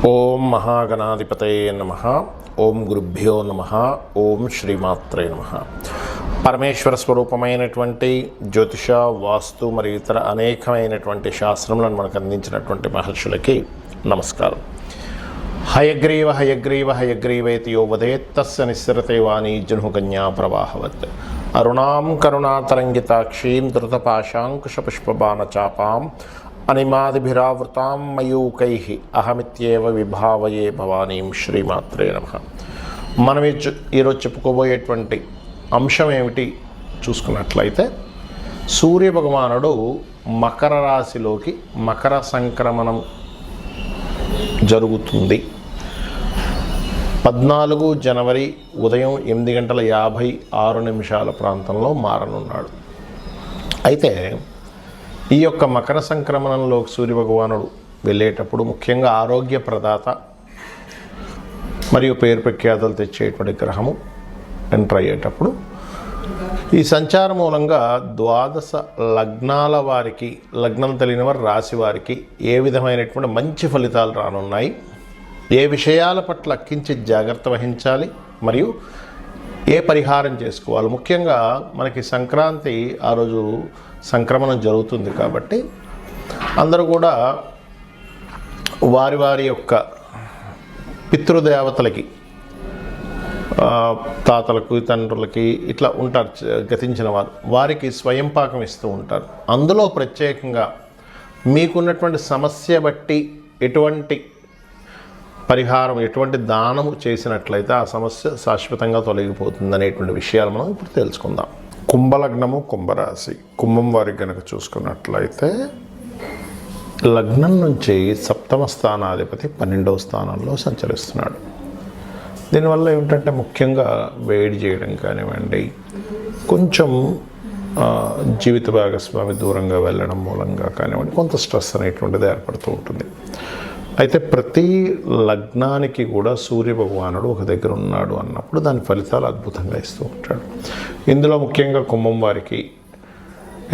ఓం మహాగణాధిపతయే నమః. ఓం గురుభ్యో నమః. ఓం శ్రీమాత్రే నమః. పరమేశ్వర స్వరూపమైనటువంటి జ్యోతిష, వాస్తు మరియు ఇతర అనేకమైనటువంటి శాస్త్రములను మనకు అందించినటువంటి మహర్షులకి నమస్కారం. హయగ్రీవ హయగ్రీవ హయగ్రీవేతి యో వదేత్ తస్య నిస్సరతే వాణీ జనుకన్యా ప్రవాహవత్. అరుణాం కరుణాతరంగితాక్షీం ధృతపాశాంకుశపుష్పబాణచాపాం అనిమాదిభిరావృతాం మయూకైః అహమిత్యేవ విభావయే భవానీం. శ్రీమాత్రే నమః. మనం ఈరోజు చెప్పుకోబోయేటువంటి అంశం ఏమిటి చూసుకున్నట్లయితే, సూర్య భగవానుడు మకర రాశిలోకి మకర సంక్రమణం జరుగుతుంది. 14 జనవరి ఉదయం 8:56 ప్రాంతంలో మారనున్నాడు. అయితే ఈ యొక్క మకర సంక్రమణంలో సూర్యభగవానుడు వెళ్ళేటప్పుడు ముఖ్యంగా ఆరోగ్య ప్రదాత మరియు పేరు ప్రఖ్యాతలు తెచ్చేటువంటి గ్రహము ఎంటర్ అయ్యేటప్పుడు ఈ సంచారం మూలంగా 12 లగ్నాల వారికి, లగ్నం తెలియని వారి రాశి వారికి ఏ విధమైనటువంటి మంచి ఫలితాలు రానున్నాయి, ఏ విషయాల పట్ల కించిత్ జాగ్రత్త వహించాలి, మరియు ఏ పరిహారం చేసుకోవాలి. ముఖ్యంగా మనకి సంక్రాంతి ఆ రోజు సంక్రమణం జరుగుతుంది కాబట్టి అందరూ కూడా వారి వారి యొక్క పితృదేవతలకి, తాతలకు, తండ్రులకి ఇట్లా ఉంటారు గతించిన వారు, వారికి స్వయం పాకం ఇస్తూ ఉంటారు. అందులో ప్రత్యేకంగా మీకున్నటువంటి సమస్య బట్టి ఎటువంటి పరిహారం, ఎటువంటి దానము చేసినట్లయితే ఆ సమస్య శాశ్వతంగా తొలగిపోతుంది అనేటువంటి విషయాలు మనం ఇప్పుడు తెలుసుకుందాం. కుంభలగ్నము, కుంభరాశి. కుంభం వారికి కనుక చూసుకున్నట్లయితే లగ్నం నుంచి 7వ స్థానాధిపతి 12వ స్థానంలో సంచరిస్తున్నాడు. దీనివల్ల ఏమిటంటే ముఖ్యంగా వేడి చేయడం కానివ్వండి, కొంచెం జీవిత భాగస్వామి దూరంగా వెళ్ళడం మూలంగా కానివ్వండి, కొంత స్ట్రెస్ అనేటువంటిది ఏర్పడుతూ ఉంటుంది. అయితే ప్రతి లగ్నానికి కూడా సూర్య భగవానుడు ఒక దగ్గర ఉన్నాడు అన్నప్పుడు దాని ఫలితాలు అద్భుతంగా ఇస్తూ ఉంటాడు. ఇందులో ముఖ్యంగా కుంభం వారికి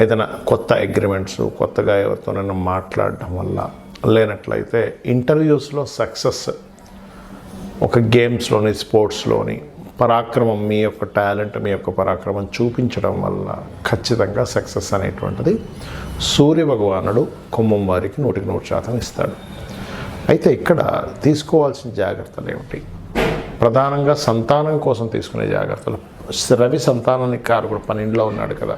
ఏదైనా కొత్త అగ్రిమెంట్స్, కొత్తగా ఎవరితోనైనా మాట్లాడడం వల్ల, లేనట్లయితే ఇంటర్వ్యూస్లో సక్సెస్, ఒక గేమ్స్లోని, స్పోర్ట్స్లోని పరాక్రమం, మీ యొక్క టాలెంట్, మీ యొక్క పరాక్రమం చూపించడం వల్ల ఖచ్చితంగా సక్సెస్ అనేటువంటిది సూర్య భగవానుడు కుంభం వారికి 100% ఇస్తాడు. అయితే ఇక్కడ తీసుకోవాల్సిన జాగ్రత్తలు ఏమిటి? ప్రధానంగా సంతానం కోసం తీసుకునే జాగ్రత్తలు. రవి సంతానానికి కారకుడు 12లో ఉన్నాడు కదా,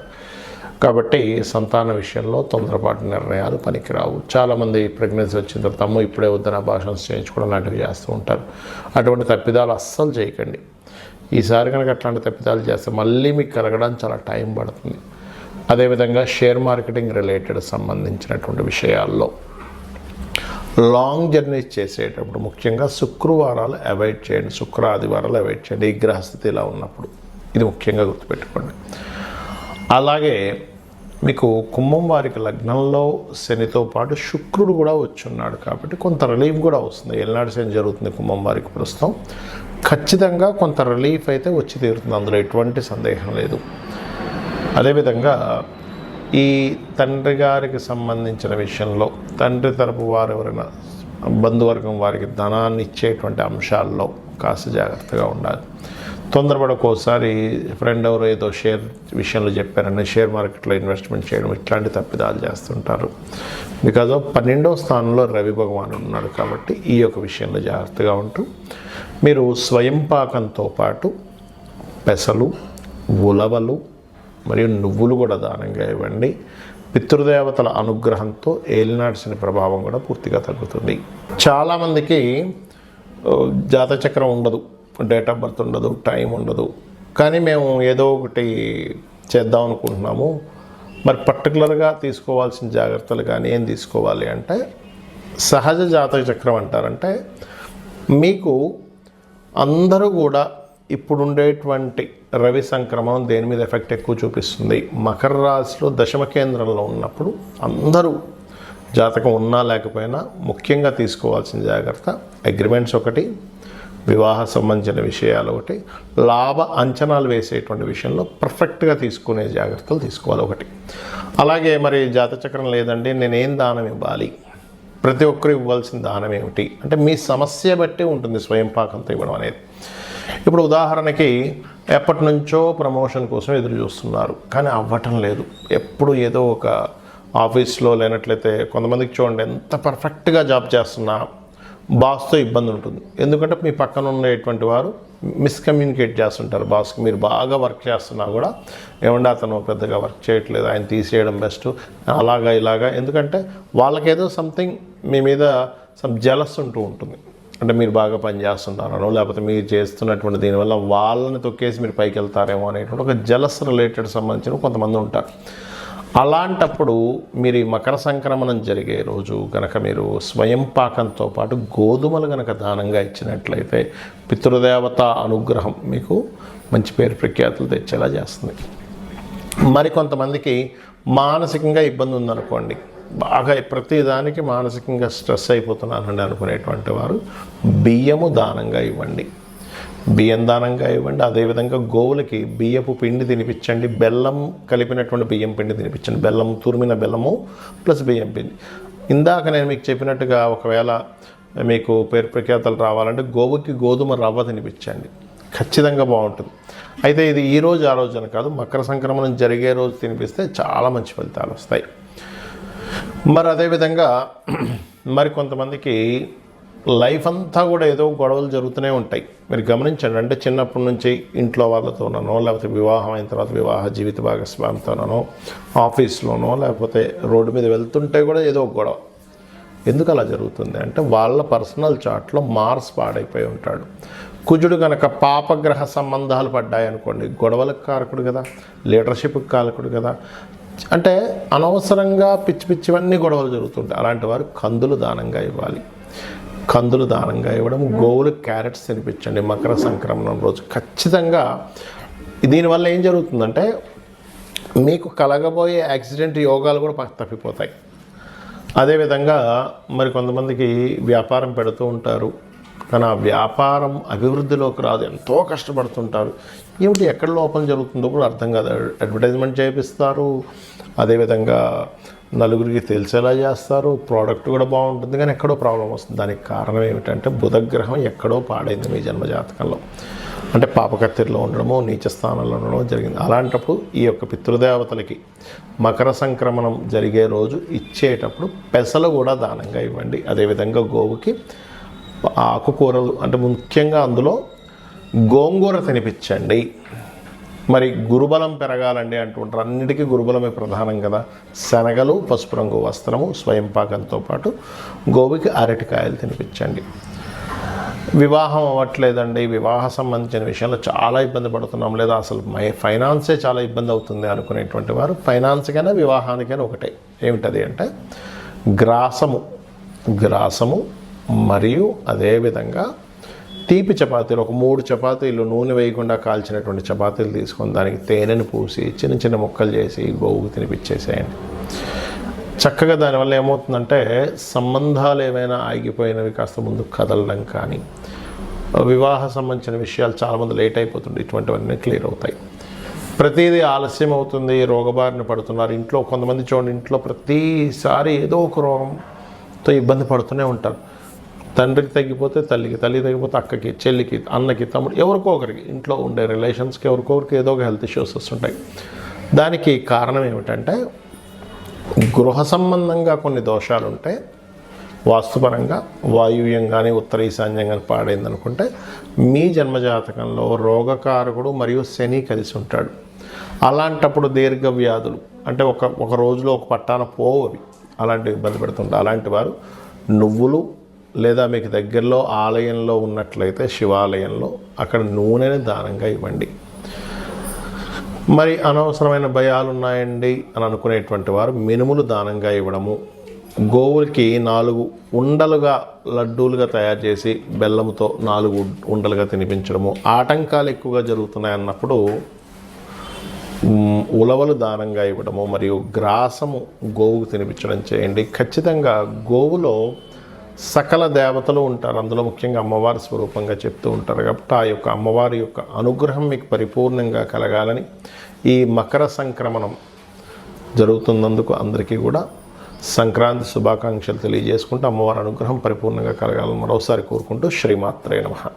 కాబట్టి సంతాన విషయంలో తొందరపాటు నిర్ణయాలు పనికిరావు. చాలామంది ప్రెగ్నెన్సీ వచ్చిన తర్వాత అమ్మ ఇప్పుడే వద్దని అబార్షన్స్ చేయించుకోవడం లాంటివి చేస్తూ ఉంటారు. అటువంటి తప్పిదాలు అస్సలు చేయకండి. ఈసారి కనుక అట్లాంటి తప్పిదాలు చేస్తే మళ్ళీ మీకు కలగడానికి చాలా టైం పడుతుంది. అదేవిధంగా షేర్ మార్కెటింగ్ రిలేటెడ్ సంబంధించినటువంటి విషయాల్లో లాంగ్ జర్నీస్ చేసేటప్పుడు ముఖ్యంగా శుక్రవారాలు అవాయిడ్ చేయండి, శుక్ర ఆదివారాలు అవాయిడ్ చేయండి. ఈ గ్రహస్థితి ఇలా ఉన్నప్పుడు ఇది ముఖ్యంగా గుర్తుపెట్టుకోండి. అలాగే మీకు కుంభం వారికి లగ్నంలో శనితో పాటు శుక్రుడు కూడా వచ్చున్నాడు కాబట్టి కొంత రిలీఫ్ కూడా వస్తుంది. ఏలినాడు శని జరుగుతుంది కుంభం వారికి ప్రస్తుతం. ఖచ్చితంగా కొంత రిలీఫ్ అయితే వచ్చి తీరుతుంది, అందులో ఎటువంటి సందేహం లేదు. అదేవిధంగా ఈ తండ్రి గారికి సంబంధించిన విషయంలో, తండ్రి తరపు వారు ఎవరైనా బంధువర్గం వారికి ధనాన్ని ఇచ్చేటువంటి అంశాల్లో కాస్త జాగ్రత్తగా ఉండాలి. తొందరపడకోసారి ఫ్రెండ్ ఎవరో ఏదో షేర్ విషయంలో చెప్పారని షేర్ మార్కెట్లో ఇన్వెస్ట్మెంట్ చేయడం, ఇట్లాంటి తప్పిదాలు చేస్తుంటారు. బికాజ్ ఆఫ్ 12వ స్థానంలో రవి భగవానుడు ఉన్నాడు కాబట్టి ఈ యొక్క విషయంలో జాగ్రత్తగా ఉంటూ మీరు స్వయం పాకంతో పాటు పెసలు, ఉలవలు మరియు నువ్వులు కూడా దానంగా ఇవ్వండి. పితృదేవతల అనుగ్రహంతో ఏలినాటి శని ప్రభావం కూడా పూర్తిగా తగ్గుతుంది. చాలామందికి జాతచక్రం ఉండదు, డేట్ ఆఫ్ బర్త్ ఉండదు, టైం ఉండదు, కానీ మేము ఏదో ఒకటి చేద్దాం అనుకుంటున్నాము. మరి పర్టికులర్గా తీసుకోవాల్సిన జాగ్రత్తలు కానీ ఏం తీసుకోవాలి అంటే, సహజ జాతక చక్రం అంటారంటే మీకు అందరూ కూడా ఇప్పుడు ఉండేటువంటి రవి సంక్రమణం దేని మీద ఎఫెక్ట్ ఎక్కువ చూపిస్తుంది? మకర రాశిలో దశమ కేంద్రంలో ఉన్నప్పుడు అందరూ జాతకం ఉన్నా లేకపోయినా ముఖ్యంగా తీసుకోవాల్సిన జాగ్రత్త అగ్రిమెంట్స్ ఒకటి, వివాహ సంబంధించిన విషయాలు ఒకటి, లాభ అంచనాలు వేసేటువంటి విషయంలో పర్ఫెక్ట్గా తీసుకునే జాగ్రత్తలు తీసుకోవాలి ఒకటి. అలాగే మరి జాతచక్రం లేదండి, నేనేం దానం ఇవ్వాలి, ప్రతి ఒక్కరు ఇవ్వాల్సిన దానం ఏమిటి అంటే మీ సమస్య బట్టి ఉంటుంది స్వయం పాకంతో ఇవ్వడం అనేది. ఇప్పుడు ఉదాహరణకి ఎప్పటి నుంచో ప్రమోషన్ కోసం ఎదురు చూస్తున్నారు కానీ అవ్వటం లేదు. ఎప్పుడు ఏదో ఒక ఆఫీస్లో లేనట్లయితే కొంతమందికి చూడండి ఎంత పర్ఫెక్ట్గా జాబ్ చేస్తున్నా బాస్తో ఇబ్బంది ఉంటుంది. ఎందుకంటే మీ పక్కన ఉండేటువంటి వారు మిస్కమ్యూనికేట్ చేస్తుంటారు బాస్కి. మీరు బాగా వర్క్ చేస్తున్నా కూడా ఏమంటే అతను పెద్దగా వర్క్ చేయట్లేదు, ఆయన తీసేయడం బెస్ట్, అలాగా ఇలాగా. ఎందుకంటే వాళ్ళకేదో సంథింగ్ మీ మీద సమ్ జలస్ ఉంటూ ఉంటుంది. అంటే మీరు బాగా పని చేస్తున్నారనో లేకపోతే మీరు చేస్తున్నటువంటి దీనివల్ల వాళ్ళని తొక్కేసి మీరు పైకి వెళ్తారేమో అనేటువంటి ఒక జలస్ రిలేటెడ్ సంబంధించిన కొంతమంది ఉంటారు. అలాంటప్పుడు మీరు ఈ మకర సంక్రమణం జరిగే రోజు కనుక మీరు స్వయం పాకంతో పాటు గోధుమలు కనుక దానంగా ఇచ్చినట్లయితే పితృదేవత అనుగ్రహం మీకు మంచి పేరు ప్రఖ్యాతులు తెచ్చేలా చేస్తుంది. మరికొంతమందికి మానసికంగా ఇబ్బంది ఉందనుకోండి, బాగా ప్రతిదానికి మానసికంగా స్ట్రెస్ అయిపోతున్నానండి అనుకునేటువంటి వారు బియ్యము దానంగా ఇవ్వండి, బియ్యం దానంగా ఇవ్వండి. అదేవిధంగా గోవులకి బియ్యపు పిండి తినిపించండి, బెల్లం కలిపినటువంటి బియ్యం పిండి తినిపించండి. బెల్లం తురిమిన బెల్లము ప్లస్ బియ్యం పిండి. ఇందాక నేను మీకు చెప్పినట్టుగా ఒకవేళ మీకు పేరు ప్రఖ్యాతలు రావాలంటే గోవుకి గోధుమ రవ్వ తినిపించండి, ఖచ్చితంగా బాగుంటుంది. అయితే ఇది ఈ రోజు ఆ రోజు అని కాదు, మకర సంక్రమణం జరిగే రోజు తినిపిస్తే చాలా మంచి ఫలితాలు వస్తాయి. మరి అదేవిధంగా మరి కొంతమందికి లైఫ్ అంతా కూడా ఏదో గొడవలు జరుగుతూనే ఉంటాయి. మీరు గమనించండి, అంటే చిన్నప్పటి నుంచి ఇంట్లో వాళ్ళతోనో లేకపోతే వివాహం అయిన తర్వాత వివాహ జీవిత భాగస్వామితోనో ఆఫీస్లోనో లేకపోతే రోడ్డు మీద వెళ్తుంటే కూడా ఏదో ఒక గొడవ. ఎందుకు అలా జరుగుతుంది అంటే వాళ్ళ పర్సనల్ చార్ట్లో మార్స్ పాడైపోయి ఉంటాడు. కుజుడు కనుక పాపగ్రహ సంబంధాలు పడ్డాయనుకోండి గొడవలకు కారకుడు కదా, లీడర్షిప్కి కారకుడు కదా. అంటే అనవసరంగా పిచ్చి పిచ్చివన్నీ గొడవలు జరుగుతుంటాయి. అలాంటి వారు కందులు దానంగా ఇవ్వాలి. కందులు దానంగా ఇవ్వడం, గోవులకు క్యారెట్స్ తినిపించండి మకర సంక్రమణం రోజు ఖచ్చితంగా. దీనివల్ల ఏం జరుగుతుందంటే మీకు కలగబోయే యాక్సిడెంట్ యోగాలు కూడా తప్పిపోతాయి. అదేవిధంగా మరి కొంతమందికి వ్యాపారం పెడుతూ ఉంటారు కానీ ఆ వ్యాపారం అభివృద్ధిలోకి రాదు, ఎంతో కష్టపడుతుంటారు. ఏమిటి ఎక్కడ లోపం జరుగుతుందో కూడా అర్థం కాదు. అడ్వర్టైజ్మెంట్ చేపిస్తారు, అదేవిధంగా నలుగురికి తెలిసేలా చేస్తారు, ప్రోడక్ట్ కూడా బాగుంటుంది కానీ ఎక్కడో ప్రాబ్లం వస్తుంది. దానికి కారణం ఏమిటంటే బుధగ్రహం ఎక్కడో పాడైంది మీ జన్మజాతకంలో, అంటే పాపకత్తిరిలో ఉండడమో నీచ స్థానంలో ఉండడమో జరిగింది. అలాంటప్పుడు ఈ యొక్క పితృదేవతలకి మకర సంక్రమణం జరిగే రోజు ఇచ్చేటప్పుడు పెసలు కూడా దానంగా ఇవ్వండి. అదేవిధంగా గోవుకి ఆకుకూరలు అంటే ముఖ్యంగా అందులో గోంగూర తినిపించండి. మరి గురుబలం పెరగాలండి అంటుంటారు, అన్నిటికీ గురుబలమే ప్రధానం కదా. శనగలు, పసుపు రంగు వస్త్రము, స్వయం పాకంతో పాటు గోవుకి అరటికాయలు తినిపించండి. వివాహం అవ్వట్లేదండి, వివాహ సంబంధించిన విషయంలో చాలా ఇబ్బంది పడుతున్నాం, లేదా అసలు ఫైనాన్సే చాలా ఇబ్బంది అవుతుంది అనుకునేటువంటి వారు ఫైనాన్స్కైనా వివాహానికైనా ఒకటే. ఏమిటది అంటే గ్రాసము మరియు అదేవిధంగా తీపి చపాతీలు, ఒక 3 చపాతీలు నూనె వేయకుండా కాల్చినటువంటి చపాతీలు తీసుకొని దానికి తేనెను పూసి చిన్న చిన్న ముక్కలు చేసి గోవుకు తినిపించేసేయండి. చక్కగా దానివల్ల ఏమవుతుందంటే సంబంధాలు ఏమైనా ఆగిపోయినవి కాస్త ముందు కదలడం కానీ, వివాహ సంబంధించిన విషయాలు చాలామంది లేట్ అయిపోతుంది, ఇటువంటివన్నీ క్లియర్ అవుతాయి. ప్రతిదీ ఆలస్యం అవుతుంది, రోగబారిన పడుతున్నారు. ఇంట్లో కొంతమంది చూడండి, ఇంట్లో ప్రతిసారి ఏదో ఒక రోగంతో ఇబ్బంది పడుతూనే ఉంటారు. తండ్రికి తగ్గిపోతే తల్లికి, తల్లి తగ్గిపోతే అక్కకి, చెల్లికి, అన్నకి, తమ్ముడు, ఎవరికో ఒకరికి, ఇంట్లో ఉండే రిలేషన్స్కి ఎవరికో ఒకరికి ఏదో ఒక హెల్త్ ఇష్యూస్ వస్తుంటాయి. దానికి కారణం ఏమిటంటే గృహ సంబంధంగా కొన్ని దోషాలు ఉంటాయి. వాస్తుపరంగా వాయువ్యం కానీ ఉత్తర ఈశాన్యం కానీ పాడైంది అనుకుంటే మీ జన్మజాతకంలో రోగకారకుడు మరియు శని కలిసి ఉంటాడు. అలాంటప్పుడు దీర్ఘ వ్యాధులు అంటే ఒక రోజులో ఒక పట్టాన పోవు అవి, అలాంటివి ఇబ్బంది పెడుతుంటాయి. అలాంటి వారు నువ్వులు లేదా మీకు దగ్గరలో ఆలయంలో ఉన్నట్లయితే శివాలయంలో అక్కడ నూనెని దానంగా ఇవ్వండి. మరి అనవసరమైన భయాలు ఉన్నాయండి అని అనుకునేటువంటి వారు మినుములు దానంగా ఇవ్వడము, గోవులకి 4 ఉండలుగా లడ్డూలుగా తయారు చేసి బెల్లంతో 4 ఉండలుగా తినిపించడము. ఆటంకాలు ఎక్కువగా జరుగుతున్నాయి అన్నప్పుడు ఉలవలు దానంగా ఇవ్వడము మరియు గ్రాసము గోవుకు తినిపించడం చేయండి. ఖచ్చితంగా గోవులో సకల దేవతలు ఉంటారు, అందులో ముఖ్యంగా అమ్మవారి స్వరూపంగా చెప్తూ ఉంటారు. కాబట్టి ఆ యొక్క అమ్మవారి యొక్క అనుగ్రహం మీకు పరిపూర్ణంగా కలగాలని ఈ మకర సంక్రమణం జరుగుతున్నందుకు అందరికీ కూడా సంక్రాంతి శుభాకాంక్షలు తెలియజేసుకుంటూ అమ్మవారి అనుగ్రహం పరిపూర్ణంగా కలగాలని మరోసారి కోరుకుంటూ శ్రీమాత్రే నమః.